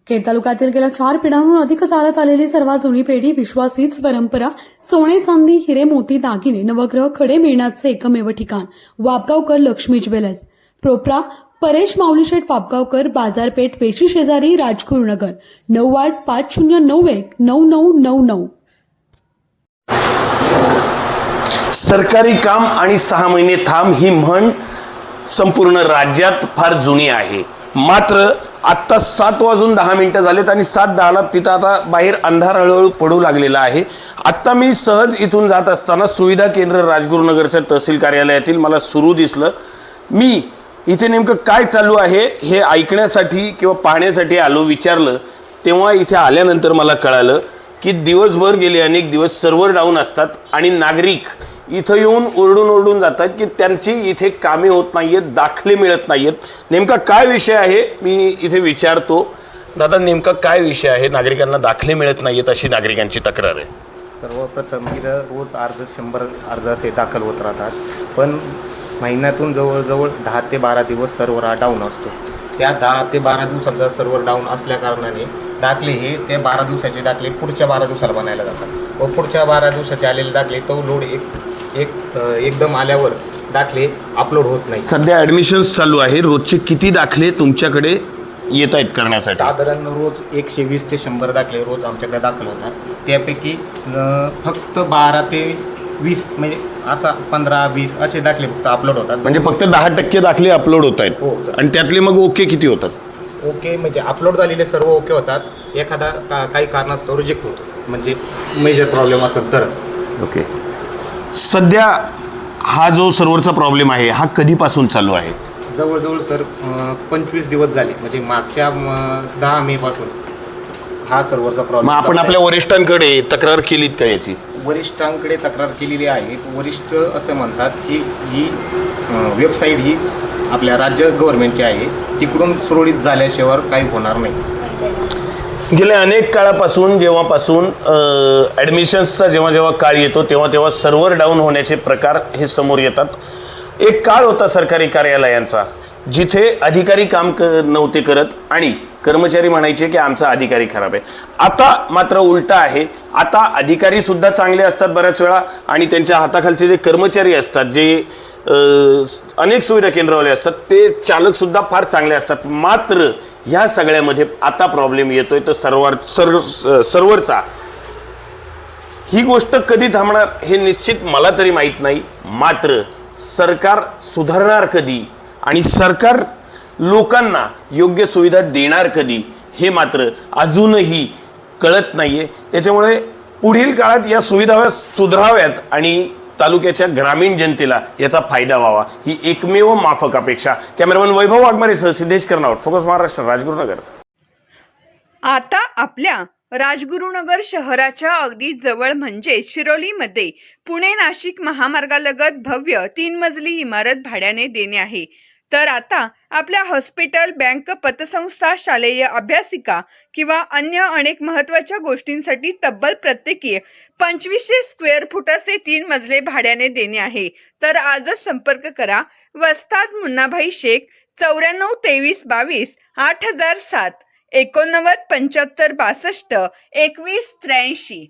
खेड तालुक्यातील गेल्या 4 पिढ्यांहून अधिक चालत आलेली सर्वात जुनी पेढी विश्वास हीच परंपरा. सोने चांदी हिरे मोती दागिने नवग्रह खडे मिळण्याचे एकमेव ठिकाण वापगावकर लक्ष्मी ज्वेलर्स. प्रोप्रा परेश माऊलीशेठ वापगावकर, बाजारपेठ पेशी शेजारी, राजगुरुनगर. 9850919999. सरकारी काम आणि 6 महिने थांब ही म्हण संपूर्ण राज्यात फार जुनी आहे. मात्र आत्ता 7:10 झालेत आणि 7:10ला तिथं आता बाहेर अंधार हळूहळू पडू लागलेला आहे. आत्ता मी सहज इथून जात असताना सुविधा केंद्र राजगुरुनगरच्या तहसील कार्यालयातील मला सुरू दिसलं. मी इथे नेमकं काय चालू आहे हे ऐकण्यासाठी किंवा पाहण्यासाठी आलो. विचारलं तेव्हा इथे आल्यानंतर मला कळालं की दिवसभर गेले अनेक दिवस सर्व्हर डाऊन असतात आणि नागरिक इथं येऊन ओरडून जातात की त्यांची इथे कामे होत नाहीयेत, दाखले मिळत नाहीयेत. नेमका काय विषय आहे मी इथे विचारतो. दादा, नेमका काय विषय आहे? नागरिकांना दाखले मिळत नाहीयेत अशी नागरिकांची तक्रार आहे. सर्वप्रथम इथं रोज 100 अर्ज असे दाखल होत राहतात, पण महिन्यातून जवळजवळ 10 ते 12 दिवस सर्व्हर डाऊन असतो. त्या 10 ते 12 दिवसाचा सर्व्हर डाऊन असल्या कारणाने दाखले हे ते 12 दिवसाचे दाखले पुढच्या 12 दिवसाला बनायला जातात व पुढच्या 12 दिवसाचे आलेले दाखले तो लोड एकदम आल्यावर दाखले अपलोड होत नाही. सध्या ॲडमिशन्स चालू आहे. रोजचे किती दाखले तुमच्याकडे येत आहेत करण्यासाठी? साधारण रोज 120 ते 100 दाखले रोज आमच्याकडे दाखल होतात. त्यापैकी फक्त 12 ते 20 म्हणजे असा 15-20 असे दाखले फक्त अपलोड होतात. म्हणजे फक्त 10% दाखले अपलोड होत आहेत. हो सर. आणि त्यातले मग ओके किती होतात? ओके म्हणजे अपलोड झालेले सर्व ओके होतात. एखादा काही कारणास्तव रिजेक्ट होतो, म्हणजे मेजर प्रॉब्लेम असेल तरच. ओके. सध्या हा जो सर्व्हरचा प्रॉब्लेम आहे हा कधीपासून चालू आहे? जवळजवळ सर 25 दिवस झाले, म्हणजे मागच्या 10 मे पासून हा सर्व्हरचा मग प्रॉब्लेम. आपण आपल्या वरिष्ठांकडे तक्रार केलीत का याची? वरिष्ठांकडे तक्रार केलेली आहे. वरिष्ठ असं म्हणतात की ही वेबसाईट ही आपल्या राज्य गव्हर्नमेंटची आहे, तिकडून सुरळीत झाल्याशिवाय काही होणार नाही. गेल्या अनेक काळापासून जेव्हापासून ॲडमिशन्सचा जेव्हा काळ येतो तेव्हा सर्व्हर डाऊन होण्याचे प्रकार हे समोर येतात. एक काळ होता सरकारी कार्यालयांचा जिथे अधिकारी काम नव्हते करत आणि कर्मचारी म्हणायचे की आमचा अधिकारी खराब आहे. आता मात्र उलटा आहे. आता अधिकारी सुद्धा चांगले असतात बऱ्याच वेळा आणि त्यांच्या हाताखालचे जे कर्मचारी असतात, जे अनेक सुविधा केंद्रवाले असतात, ते चालक सुद्धा फार चांगले असतात. मात्र ह्या सगळ्यामध्ये आता प्रॉब्लेम येतोय तो सर्व्हरचा. ही गोष्ट कधी थांबणार हे निश्चित मला तरी माहीत नाही. मात्र सरकार सुधारणार कधी आणि सरकार लोकांना योग्य सुविधा देणार कधी हे मात्र अजूनही कळत नाहीये. त्याच्यामुळे पुढील काळात या सुविधा सुधाराव्यात आणि तालुक्याच्या ग्रामीण जनतेला याचा फायदा व्हावा ही एकमेव माफक अपेक्षा. कॅमेरामन वैभव वाघमारेसह सिद्धेश कर्नावट, फोकस महाराष्ट्र, राजगुरुनगर. आता आपल्या राजगुरुनगर शहराच्या अगदी जवळ म्हणजे शिरोलीमध्ये पुणे नाशिक महामार्गालगत भव्य 3 मजली इमारत भाड्याने देणे आहे. तर आता आपल्या हॉस्पिटल, बँक, पतसंस्था, शालेय अभ्यासिका किंवा अन्य अनेक महत्त्वाच्या गोष्टींसाठी तब्बल प्रत्येकी 2500 स्क्वेअर फुटाचे 3 मजले भाड्याने देणे आहे. तर आजच संपर्क करा. वस्ताद मुन्नाभाई शेख, 94 23 22 8007, 89 75 62 21 83.